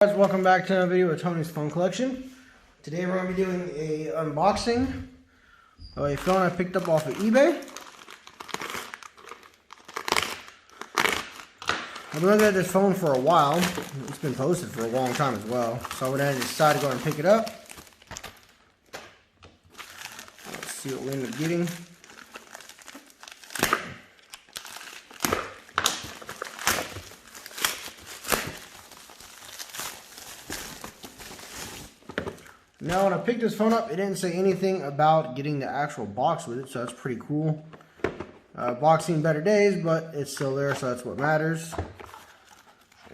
Guys, welcome back to another video of Tony's phone collection. Today we're going to be doing a unboxing of a phone I picked up off of eBay. I've been looking at this phone for a while. It's been posted for a long time as well, so I went ahead and decided to go and pick it up. Let's see what we end up getting. Now, when I picked this phone up, it didn't say anything about getting the actual box with it, so that's pretty cool. Box seen better days, but it's still there, so that's what matters.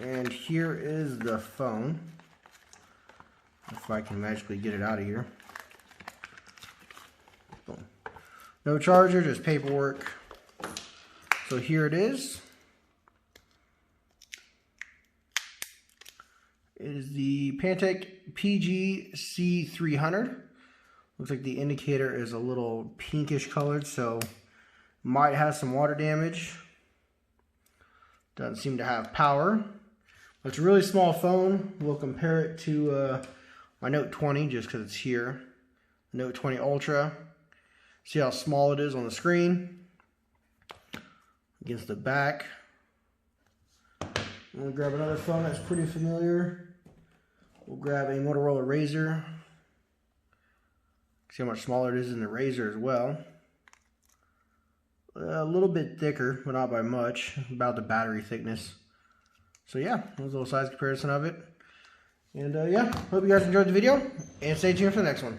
And here is the phone. If I can magically get it out of here. Boom. No charger, just paperwork. So here it is. It is the Pantech PG C300. Looks like the indicator is a little pinkish colored, so might have some water damage. Doesn't seem to have power. It's a really small phone. We'll compare it to my Note 20 just because it's here. Note 20 Ultra. See how small it is on the screen. Against the back. I'm going to grab another phone that's pretty familiar. We'll grab a Motorola Razr. See how much smaller it is than the Razr as well. A little bit thicker, but not by much. About the battery thickness. So yeah, there's a little size comparison of it. And yeah, hope you guys enjoyed the video. And stay tuned for the next one.